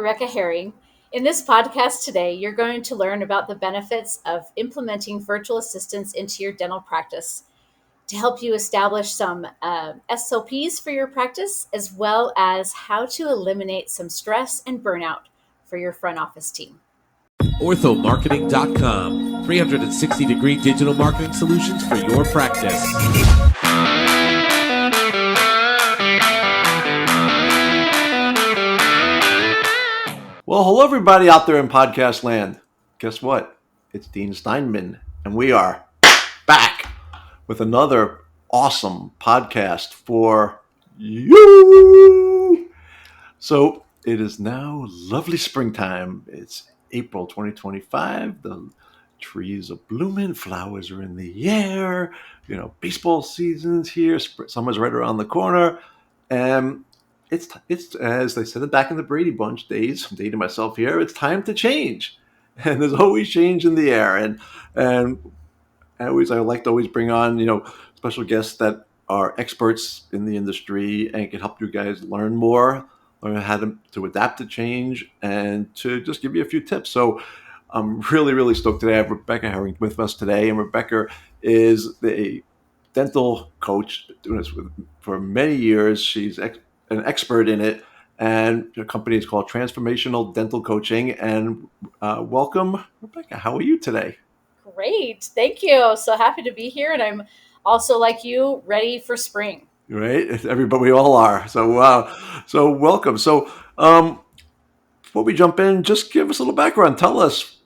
Rebecca Herring. In this podcast today, you're going to learn about the benefits of implementing virtual assistants into your dental practice to help you establish some SOPs for your practice, as well as how to eliminate some stress and burnout for your front office team. OrthoMarketing.com, 360-degree digital marketing solutions for your practice. Well, hello, everybody out there in podcast land. Guess what? It's Dean Steinman, and we are back with another awesome podcast for you. So it is now lovely springtime. It's April 2025. The trees are blooming, flowers are in the air. Baseball season's here. Summer's right around the corner, and it's as they said it back in the Brady Bunch days. I'm dating myself here. It's time to change, and there's always change in the air. And I like to always bring on special guests that are experts in the industry and can help you guys learn how to adapt to change, and to just give you a few tips. So I'm really, really stoked today. I have Rebecca Herring with us today, and Rebecca is the dental coach, doing this for many years. She's an expert in it, and her company is called Transformational Dental Coaching. And welcome, Rebecca. How are you today? Great. Thank you. So happy to be here. And I'm also, like you, ready for spring. Right? Everybody, we all are. So welcome. So before we jump in, just give us a little background. Tell us,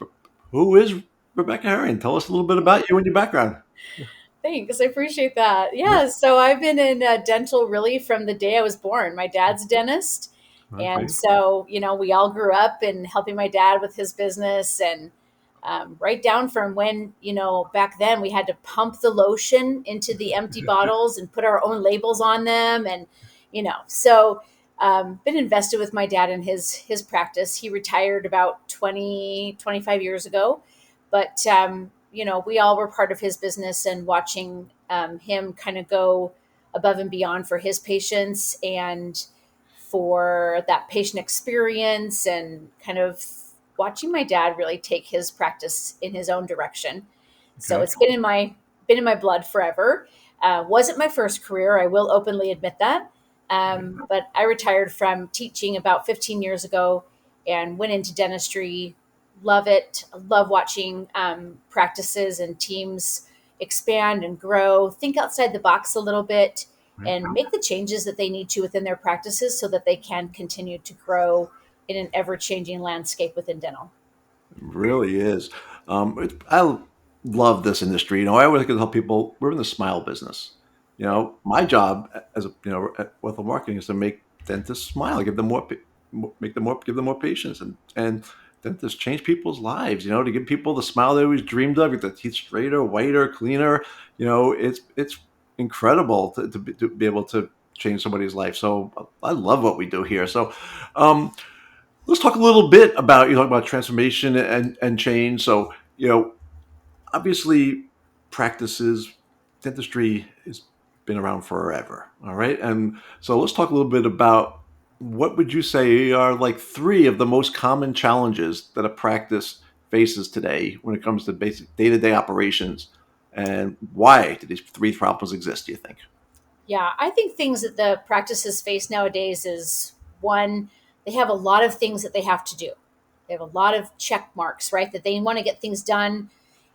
who is Rebecca Herring? Tell us a little bit about you and your background. Thanks. I appreciate that. Yeah. So I've been in dental really from the day I was born. My dad's a dentist. Okay. And so, we all grew up in helping my dad with his business, and right down from when, back then we had to pump the lotion into the empty bottles and put our own labels on them. And, been invested with my dad in his practice. He retired about 25 years ago, but, we all were part of his business, and watching him kind of go above and beyond for his patients and for that patient experience, and kind of watching my dad really take his practice in his own direction. Okay. So it's been in my blood forever. Wasn't my first career, I will openly admit that. But I retired from teaching about 15 years ago and went into dentistry. Love it. Love watching practices and teams expand and grow, think outside the box a little bit, and make the changes that they need to within their practices so that they can continue to grow in an ever-changing landscape within dental. It really is. I love this industry. I always like to tell people we're in the smile business. My job as at Ortho Marketing is to make dentists smile, give them more patients, and dentists change people's lives. To give people the smile they always dreamed of, get the teeth straighter, whiter, cleaner. It's incredible to be able to change somebody's life. So I love what we do here. So let's talk a little bit about transformation and change. So obviously dentistry has been around forever. All right, and so let's talk a little bit about what would you say are like three of the most common challenges that a practice faces today when it comes to basic day-to-day operations, and why do these three problems exist, do you think? Yeah, I think things that the practices face nowadays is, one, they have a lot of things that they have to do. They have a lot of check marks, right? That they want to get things done,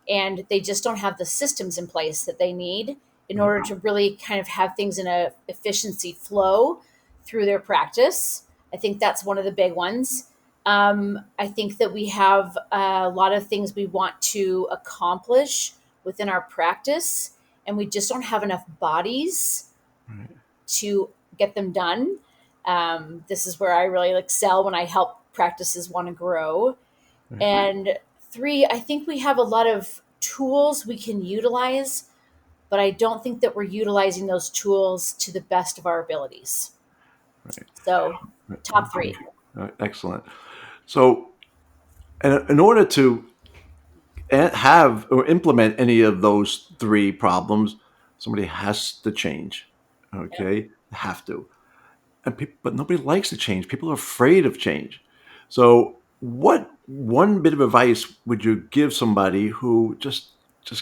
and they just don't have the systems in place that they need in order to really kind of have things in a efficiency flow through their practice. I think that's one of the big ones. I think that we have a lot of things we want to accomplish within our practice, and we just don't have enough bodies to get them done. This is where I really excel when I help practices want to grow. And three, I think we have a lot of tools we can utilize, but I don't think that we're utilizing those tools to the best of our abilities. Right. So top three. Excellent. So in order to have or implement any of those three problems, somebody has to change. Okay, have to. But nobody likes to change. People are afraid of change. So, what one bit of advice would you give somebody who just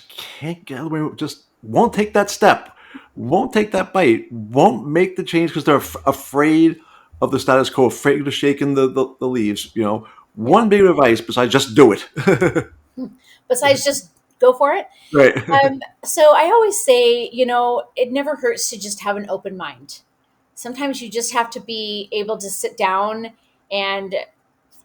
can't get away, just won't take that step, won't take that bite, won't make the change because they're afraid of the status quo, afraid of shaking the leaves? Yeah. One bit of advice besides just do it. Besides just go for it. Right. So I always say, it never hurts to just have an open mind. Sometimes you just have to be able to sit down, and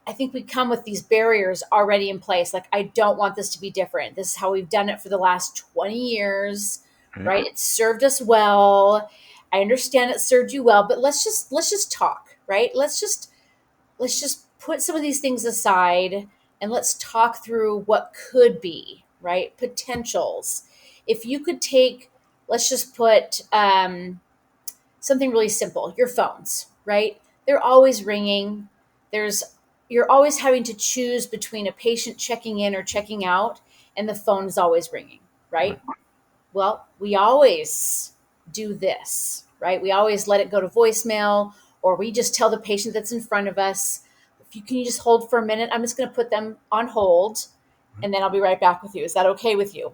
I think we come with these barriers already in place. Like, I don't want this to be different. This is how we've done it for the last 20 years, Right. right? It served us well. I understand it served you well, but let's just talk, right? Let's just put some of these things aside, and let's talk through what could be, right? Potentials. If you could take, let's just put something really simple, your phones, right? They're always ringing. There's You're always having to choose between a patient checking in or checking out, and the phone is always ringing, Right. right? Well, we always do this, right? We always let it go to voicemail, or we just tell the patient that's in front of us, if you can you just hold for a minute, I'm just going to put them on hold, and then I'll be right back with you. Is that okay with you?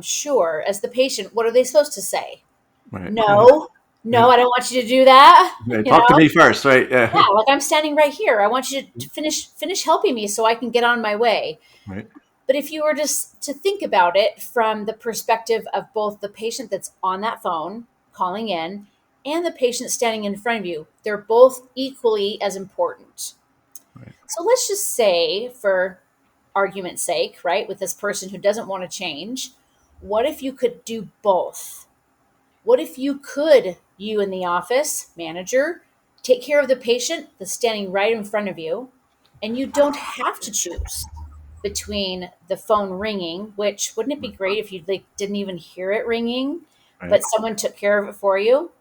Sure. As the patient, what are they supposed to say? Right. No, no, I don't want you to do that. Right. You Talk to know, me first, right? yeah, Yeah. like, I'm standing right here. I want you to finish helping me so I can get on my way. Right. But if you were just to think about it from the perspective of both the patient that's on that phone calling in and the patient standing in front of you, they're both equally as important. Right. So let's just say, for argument's sake, right, with this person who doesn't want to change, what if you could do both? What if you in the office, manager, take care of the patient that's standing right in front of you, and you don't have to choose between the phone ringing, which wouldn't it be great if you didn't even hear it ringing, Right. but someone took care of it for you?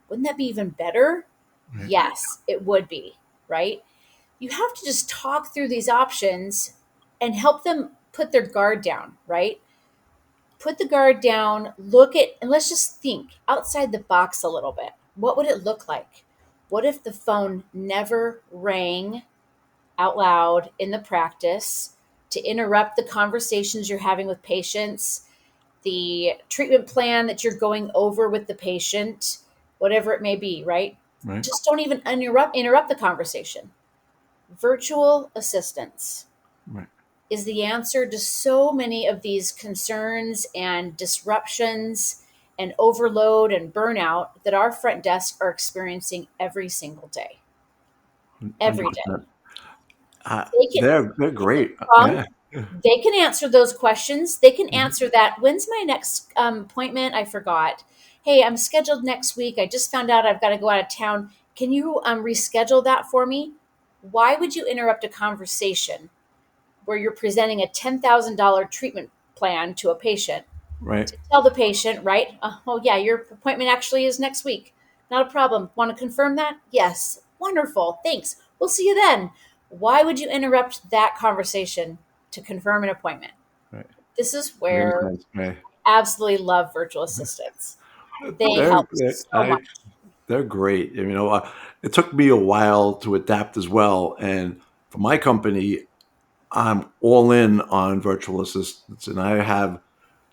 Wouldn't that be even better? Right. Yes, it would be, right? You have to just talk through these options and help them put their guard down, right? Put the guard down, look at, and let's just think outside the box a little bit. What would it look like? What if the phone never rang out loud in the practice to interrupt the conversations you're having with patients, the treatment plan that you're going over with the patient, whatever it may be, right? Right. Just don't even interrupt the conversation. Virtual assistants Right. is the answer to so many of these concerns and disruptions and overload and burnout that our front desks are experiencing every single day. Every day. 100%. They can, They're great. Tom, Yeah. they can answer those questions. They can answer that. When's my next appointment? I forgot. Hey, I'm scheduled next week. I just found out I've got to go out of town. Can you reschedule that for me? Why would you interrupt a conversation where you're presenting a $10,000 treatment plan to a patient Right. to tell the patient, right? Oh, yeah, your appointment actually is next week. Not a problem. Want to confirm that? Yes. Wonderful. Thanks. We'll see you then. Why would you interrupt that conversation to confirm an appointment? Right. This is Makes where sense. Right. I absolutely love virtual assistants. They They're help they're, so much. they're great. It took me a while to adapt as well, and for my company, I'm all in on virtual assistants, and I have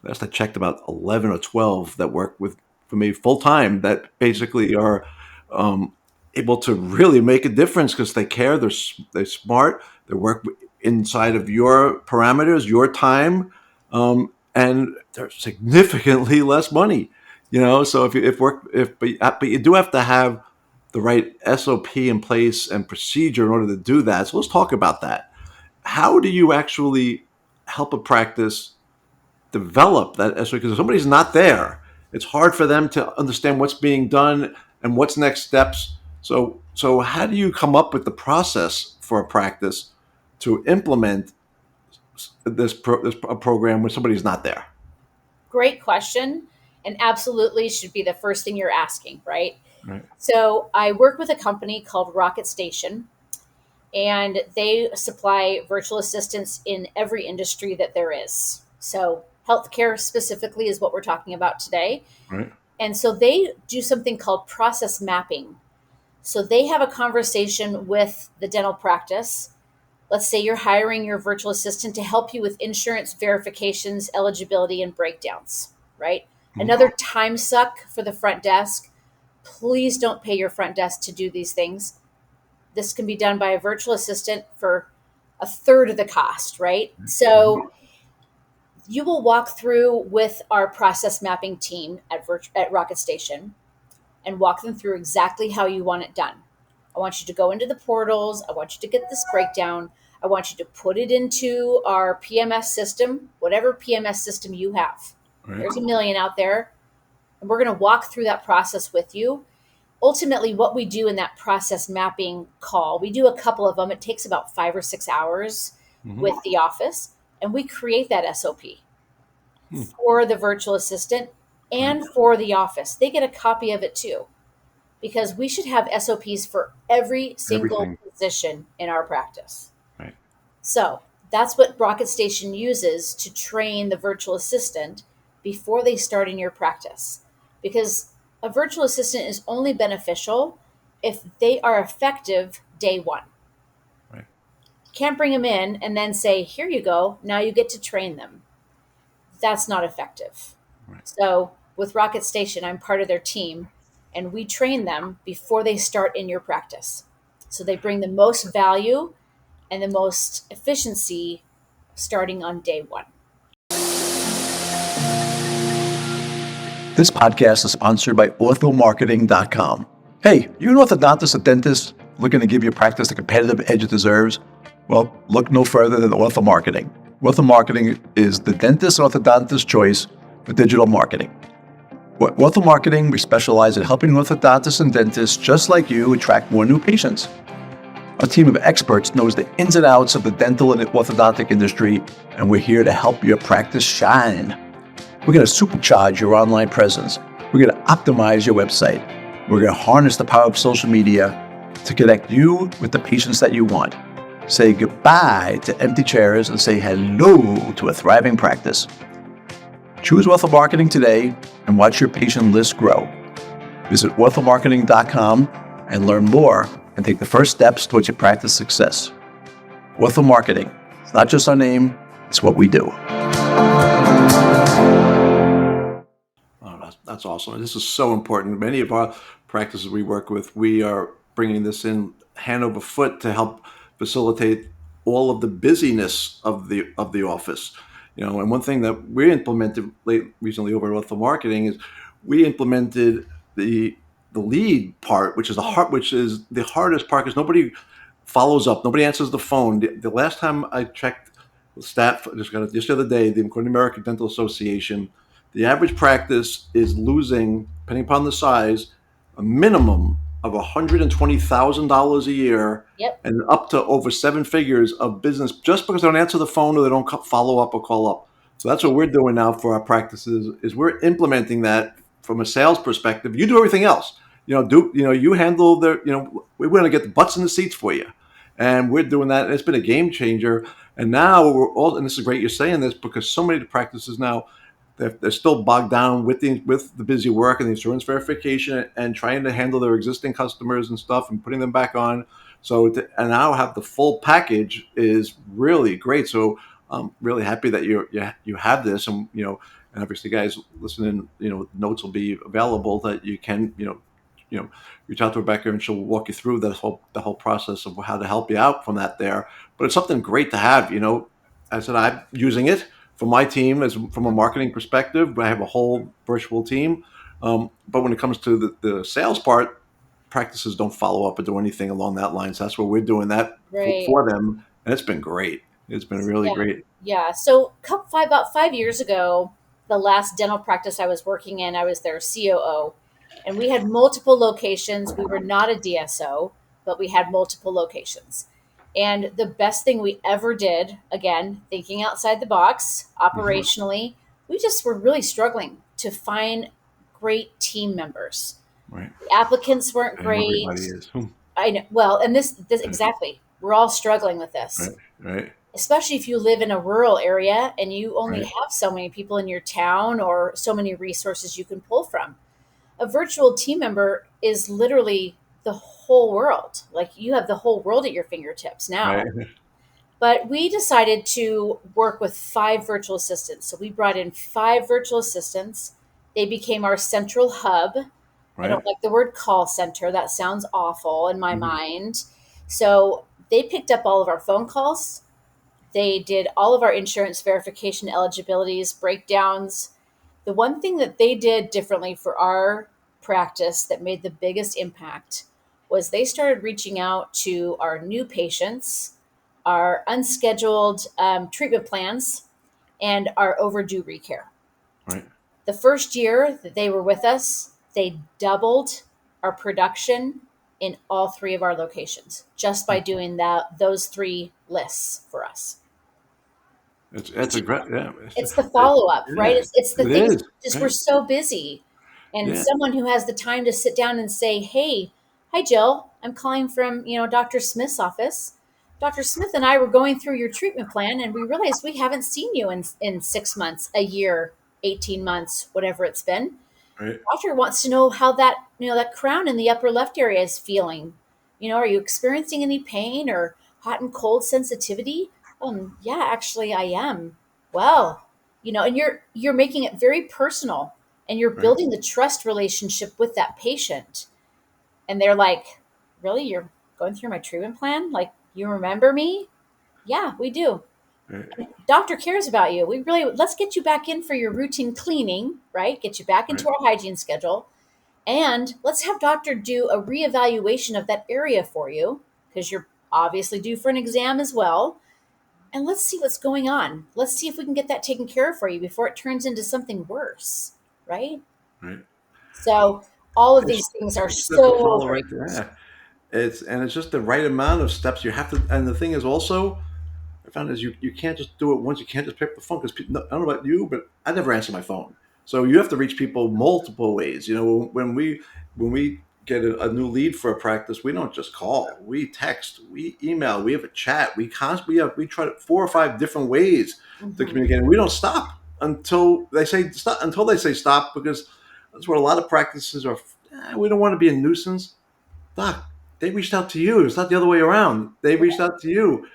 last I checked about 11 or 12 that work with for me full time that basically are um, able to really make a difference because they care, they're smart, they work inside of your parameters, your time, and they're significantly less money. So if work if but you do have to have the right SOP in place and procedure in order to do that. So let's talk about that. How do you actually help a practice develop that SOP? Because if somebody's not there, it's hard for them to understand what's being done and what's next steps. So how do you come up with the process for a practice to implement this program when somebody's not there? Great question. And absolutely should be the first thing you're asking, right? Right. So I work with a company called Rocket Station, and they supply virtual assistants in every industry that there is. So healthcare specifically is what we're talking about today. Right. And so they do something called process mapping. So they have a conversation with the dental practice Let's say you're hiring your virtual assistant to help you with insurance verifications, eligibility, and breakdowns, right? Mhm. Another time suck for the front desk. Please don't pay your front desk to do these things. This can be done by a virtual assistant for a third of the cost, right? Mhm. So you will walk through with our process mapping team at Rocket Station and walk them through exactly how you want it done. I want you to go into the portals. I want you to get this breakdown. I want you to put it into our PMS system, whatever PMS system you have. Right. There's a million out there. And we're going to walk through that process with you. Ultimately, what we do in that process mapping call, we do a couple of them. It takes about 5 or 6 hours Mhm. with the office, and we create that SOP Hmm. for the virtual assistant Right. and for the office. They get a copy of it too, because we should have SOPs for every single Everything. position in our practice. Right. So that's what Rocket Station uses to train the virtual assistant before they start in your practice. Because a virtual assistant is only beneficial if they are effective day one. Right. Can't bring them in and then say, here you go, now you get to train them. That's not effective. Right. So with Rocket Station, I'm part of their team, and we train them before they start in your practice. So they bring the most value and the most efficiency starting on day one. This podcast is sponsored by orthomarketing.com. Hey, you an orthodontist or dentist looking to give your practice the competitive edge it deserves? Well, look no further than Ortho Marketing. Ortho Marketing is the dentist and orthodontist choice for digital marketing. At Ortho Marketing, we specialize in helping orthodontists and dentists just like you attract more new patients. Our team of experts knows the ins and outs of the dental and orthodontic industry, and we're here to help your practice shine. We're going to supercharge your online presence. We're going to optimize your website. We're going to harness the power of social media to connect you with the patients that you want. Say goodbye to empty chairs and say hello to a thriving practice. Choose Ortho Marketing today and watch your patient list grow. Visit orthomarketing.com and learn more and take the first steps towards your practice success. Ortho Marketing. It's not just our name, it's what we do. Oh, that's awesome. This is so important. Many of our practices we work with, we are bringing this in hand over foot to help facilitate all of the busyness of the office. And one thing that we implemented recently over at Ortho Marketing is we implemented the lead part, which is the hardest part because nobody follows up, nobody answers the phone. The last time I checked the stat, just the other day, according to the American Dental Association, the average practice is losing, depending upon the size, a minimum of $120,000 a year Yep. and up to over seven figures of business just because they don't answer the phone or they don't follow up or call up. So that's what we're doing now for our practices is we're implementing that from a sales perspective. You do everything else. You handle we're going to get the butts in the seats for you. And we're doing that. And it's been a game changer. And now and this is great you're saying this because so many of the practices now, they're still bogged down with the busy work and the insurance verification and trying to handle their existing customers and stuff and putting them back on. So and now have the full package is really great. So I'm really happy that you have this, and and obviously, guys listening, notes will be available that you can reach out to Rebecca and she'll walk you through the whole process of how to help you out from that there. But it's something great to have. I said I'm using it for my team as from a marketing perspective. I have a whole virtual team, but when it comes to the sales part, practices don't follow up or do anything along that line. So that's where we're doing that Right. for them, and it's been great. It's been really Yeah. great. Yeah. So about 5 years ago, the last dental practice I was working in, I was their COO, and we had multiple locations. We were not a DSO, but we had multiple locations. And the best thing we ever did, again, thinking outside the box, Mhm. operationally, we just were really struggling to find great team members. Right, The applicants weren't and everybody great. is. I know. Well, and this exactly. We're all struggling with Right, this, right, especially if you live in a rural area and you only right, have so many people in your town or so many resources you can pull from. A virtual team member is literally the whole world. Like you have the whole world at your fingertips right. now. But we decided to work with 5 virtual assistants. So we brought in 5 virtual assistants. They became our central hub. I Right. don't like the word call center. That sounds awful in my Mhm. mind. So they picked up all of our phone calls. They did all of our insurance verification eligibilities, breakdowns. The one thing that they did differently for our practice that made the biggest impact was they started reaching out to our new patients, our unscheduled treatment plans, and our overdue recare. Right. The first year that they were with us, they doubled our production in all 3 of our locations just by doing those 3 lists for us. It's a great, yeah. It's the follow up, right? Yeah, It's the it things, is. just we're Right. so busy. And Yeah. someone who has the time to sit down and say, hey, hi, Jill, I'm calling from, Dr. Smith's office. Dr. Smith and I were going through your treatment plan, and we realized we haven't seen you in 6 months, a year, 18 months, whatever it's been. Right. Doctor wants to know how that crown in the upper left area is feeling. Are you experiencing any pain or hot and cold sensitivity? Yeah, actually I am. Well, and you're making it very personal, and you're Right. building the trust relationship with that patient. And they're like, "Really? You're going through my treatment plan? Like, you remember me?" Yeah, we do. Right. Doctor cares about you. Let's get you back in for your routine cleaning, right? Get you back Right. into our hygiene schedule. And let's have doctor do a reevaluation of that area for you, because you're obviously due for an exam as well. And let's see what's going on. Let's see if we can get that taken care of for you before it turns into something worse, right? Right. So all of It's these things are steps to so follow right great. there. Yeah. It's just the right amount of steps you have to. And the thing is also, I found is you can't just do it once. You can't just pick up the phone because I don't know about you, but I never answer my phone. So you have to reach people multiple ways. When we get a new lead for a practice, we don't just call. We text, we email, we have a chat. We try 4 or 5 different ways to Mhm. communicate. And we don't stop until they say stop. Until they say stop, because that's where a lot of practices are. We don't want to be a nuisance. Doc, they reached out to you. It's not the other way around. They reached out to you.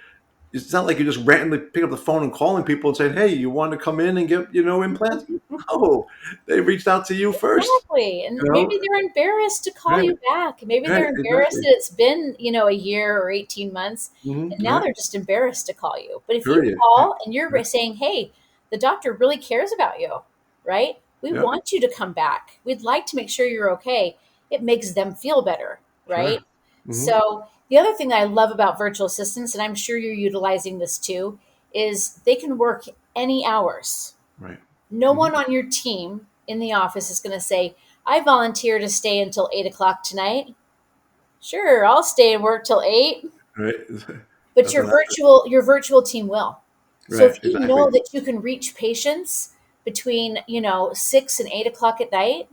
It's not like you just randomly pick up the phone and calling people and saying, "Hey, you want to come in and get implants?" No, they reached out to you first. Exactly. And You know, maybe they're embarrassed to call right? you back. Maybe Right? they're embarrassed Exactly. that it's been, a year or 18 months. And now Right. they're just embarrassed to call you. But if you Period. call and you're Right. saying, hey, the doctor really cares about you, right? We Yep. want you to come back. We'd like to make sure you're okay. It makes them feel better, right? Sure. hmm So the other thing that I love about virtual assistants, and I'm sure you're utilizing this too, is they can work any hours. Right. No hmm one on your team in the office is going to say, I volunteer to stay until 8 o'clock tonight. Sure, I'll stay and work till 8, Right. but That's your what I. virtual team will. So if Right. you Exactly. know that you can reach patients between, 6 and 8 o'clock at night,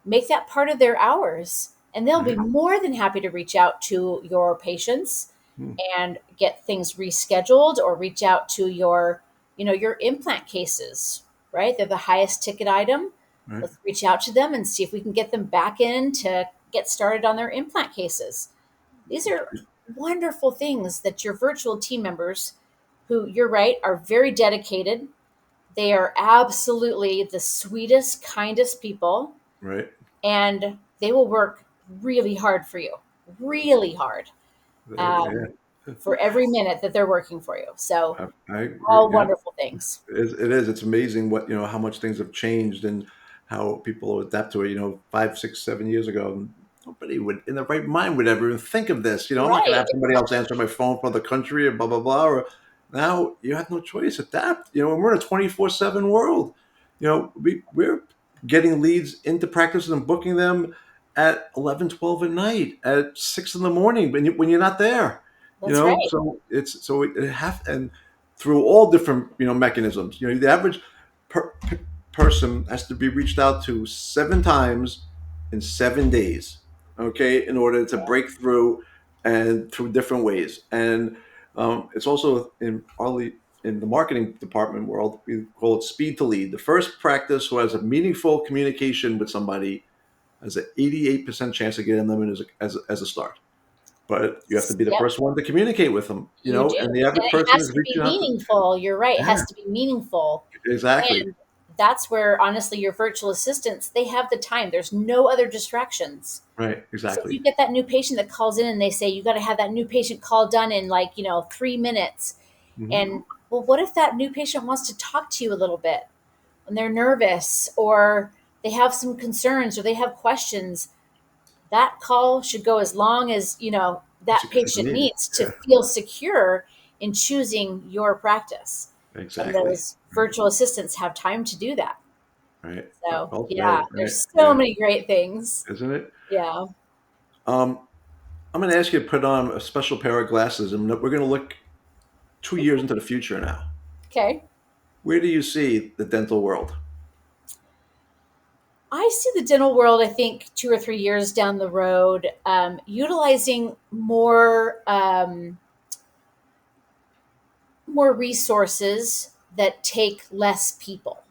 make that part of their hours. And they'll be Right. more than happy to reach out to your patients Hmm. and get things rescheduled, or reach out to your implant cases, right? They're the highest ticket item. Right. Let's reach out to them and see if we can get them back in to get started on their implant cases. These are wonderful things that your virtual team members, who, you're right, are very dedicated. They are absolutely the sweetest, kindest people, Right. and they will work really hard for you, really hard, um, Yeah. for every minute that they're working for you. So, I agree. all Yeah. wonderful things. It is. It's amazing how much things have changed and how people adapt to it. 5, 6, 7 years ago, nobody would, in their right mind, would ever even think of this. I'm not going to Right. have somebody else answer my phone from the country or blah blah blah. Or now you have no choice. Adapt. And we're in a 24/7 world. We're getting leads into practices and booking them at 11, 12 at night, at 6 in the morning when you're not there. That's right. So it have and through all different mechanisms. The average person has to be reached out to 7 times in 7 days, okay, in order to break through and through different ways. And it's also in the marketing department world, we call it speed to lead. The first practice who has a meaningful communication with somebody has an 88% chance of getting them in as a start. but you have to be the Yep, first one to communicate with them, you do. and the And average it person has is to be reaching out to, meaningful. You're right. It yeah, has to be meaningful. exactly. And that's where, honestly, your virtual assistants, they have the time. There's no other distractions. Right, So if you exactly. get that new patient that calls in and they say, you got to have that new patient call done in 3 minutes. Hmm. And well, what if that new patient wants to talk to you a little bit and they're nervous or they have some concerns or they have questions? That call should go as long as, that It's patient needed. needs to Yeah, feel secure in choosing your practice. And exactly. those virtual assistants have time to do that. Right. So, Well yeah, said. Right. there's so Yeah. many great things. Isn't it? Yeah. Um, I'm going to ask you to put on a special pair of glasses, and we're going to look 2 years into the future now. Okay. Where do you see the dental world? I see the dental world, I think, 2 or 3 years down the road, utilizing more resources that take less people.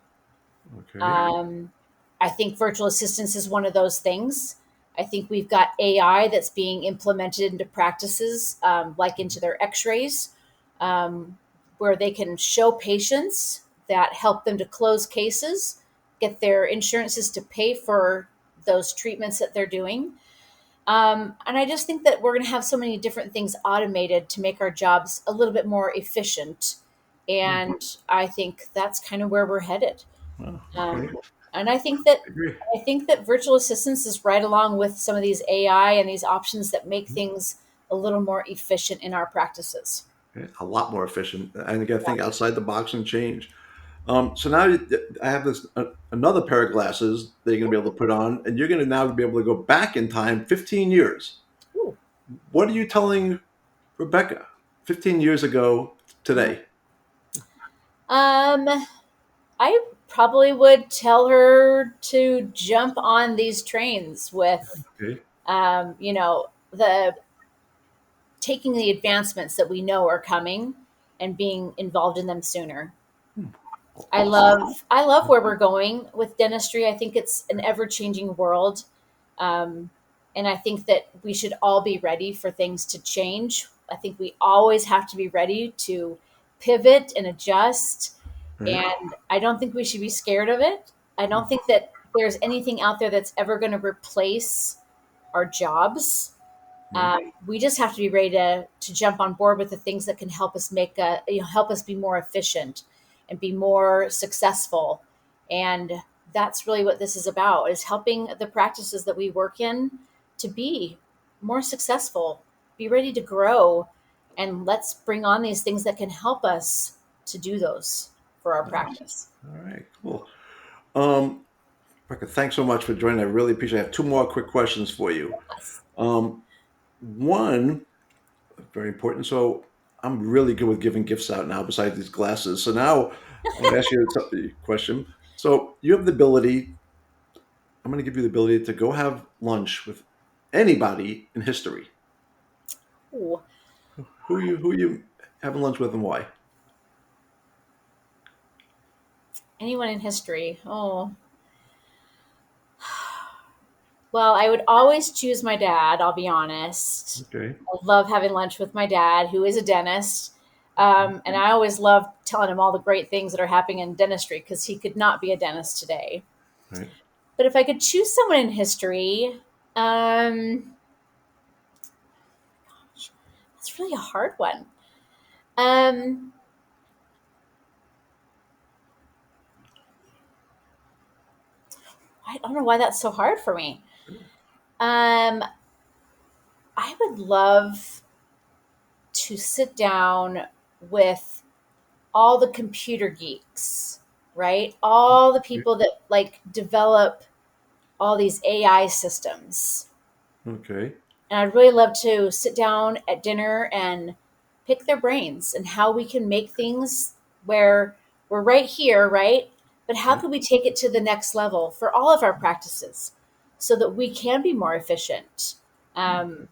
Okay. Um, I think virtual assistance is one of those things. I think we've got AI that's being implemented into practices, like into their X-rays, where they can show patients that help them to close cases, get their insurances to pay for those treatments that they're doing. And I just think that we're going to have so many different things automated to make our jobs a little bit more efficient. Hmm. And I think that's kind of where we're headed. Oh, okay. Um, and I agree. I think that virtual assistance is right along with some of these AI and these options that make things a little more efficient in our practices. Yeah, a lot more efficient, and you got to Yeah. think outside the box and change. So now I have this another pair of glasses that you're going to be able to put on, and you're going to now be able to go back in time 15 years. Ooh. What are you telling Rebecca 15 years ago today? Um, I probably would tell her to jump on these trains with, Okay. the taking the advancements that we know are coming and being involved in them sooner. Hmm. I Awesome. love I love where we're going with dentistry. I think it's an ever changing world, um, and I think that we should all be ready for things to change. I think we always have to be ready to pivot and adjust, Right. and I don't think we should be scared of it. I don't think that there's anything out there that's ever going to replace our jobs. Right. We just have to be ready to jump on board with the things that can help us help us be more efficient and be more successful. And that's really what this is about: is helping the practices that we work in to be more successful, be ready to grow, and let's bring on these things that can help us to do those for our Nice. practice. All right. Cool. Um, Rebecca, thanks so much for joining. I really appreciate it. I have two more quick questions for you. Yes. Um, One, very important. So I'm really good with giving gifts out now, besides these glasses. So now I'm going to ask you a question. So you have the ability. I'm going to give you the ability to go have lunch with anybody in history. Ooh, Who you having lunch with and why? anyone in history? Oh, well, I would always choose my dad, I'll be honest. Okay. I love having lunch with my dad, who is a dentist. And I always love telling him all the great things that are happening in dentistry because he could not be a dentist today. Right. But if I could choose someone in history, um, it's really a hard one. Um, I don't know why that's so hard for me. Um, I would love to sit down with all the computer geeks, right? All the people that develop all these AI systems. Okay. And I'd really love to sit down at dinner and pick their brains and how we can make things where we're right here, right? But how Right. can we take it to the next level for all of our practices so that we can be more efficient? Um,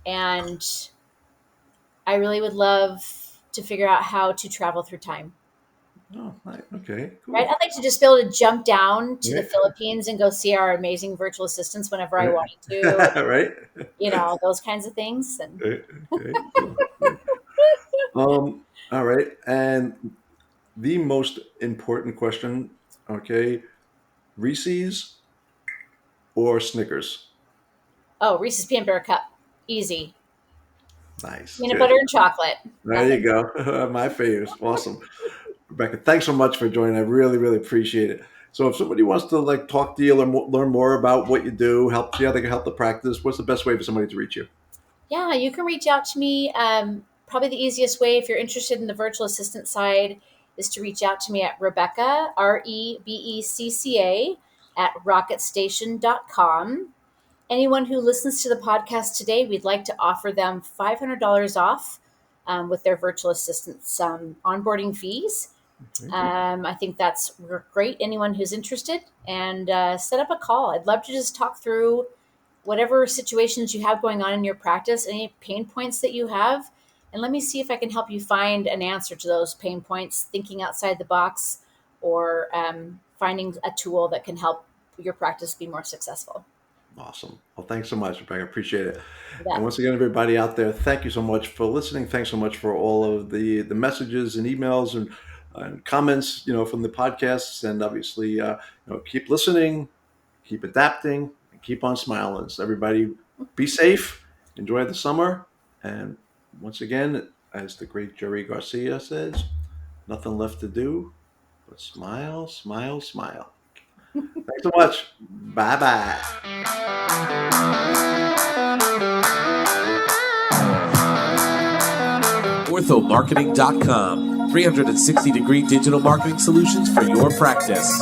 and I really would love to figure out how to travel through time. Oh, right. Okay, Right? cool. I'd like to just be able to jump down to the Yeah. Philippines and go see our amazing virtual assistants whenever I Right. wanted to, Right. those kinds of things. And Okay. Okay. Cool. All right. And the most important question, okay, Reese's or Snickers? oh, Reese's Peanut Butter Cup, easy. Nice. Peanut Good. butter and chocolate, There you nothing. go. My favorite. Awesome. Rebecca, thanks so much for joining. I really, really appreciate it. So if somebody wants to like talk to you, learn more about what you do, see how they can help the practice, what's the best way for somebody to reach you? Yeah, you can reach out to me. Probably the easiest way, if you're interested in the virtual assistant side, is to reach out to me at Rebecca, Rebecca, at rocketstation.com. Anyone who listens to the podcast today, we'd like to offer them $500 off with their virtual assistants onboarding fees. I think that's great. Anyone who's interested, and set up a call. I'd love to just talk through whatever situations you have going on in your practice, any pain points that you have, and let me see if I can help you find an answer to those pain points, thinking outside the box, or finding a tool that can help your practice be more successful. Awesome. Well, thanks so much, Rebecca. I appreciate it. Yeah. And once again, everybody out there, thank you so much for listening. Thanks so much for all of the messages and emails and comments, from the podcasts. And obviously, keep listening, keep adapting, and keep on smiling. So everybody, be safe, enjoy the summer, and once again, as the great Jerry Garcia says, nothing left to do but smile, smile, smile. Thanks so much. Bye bye. OrthoMarketing.com. 360-degree digital marketing solutions for your practice.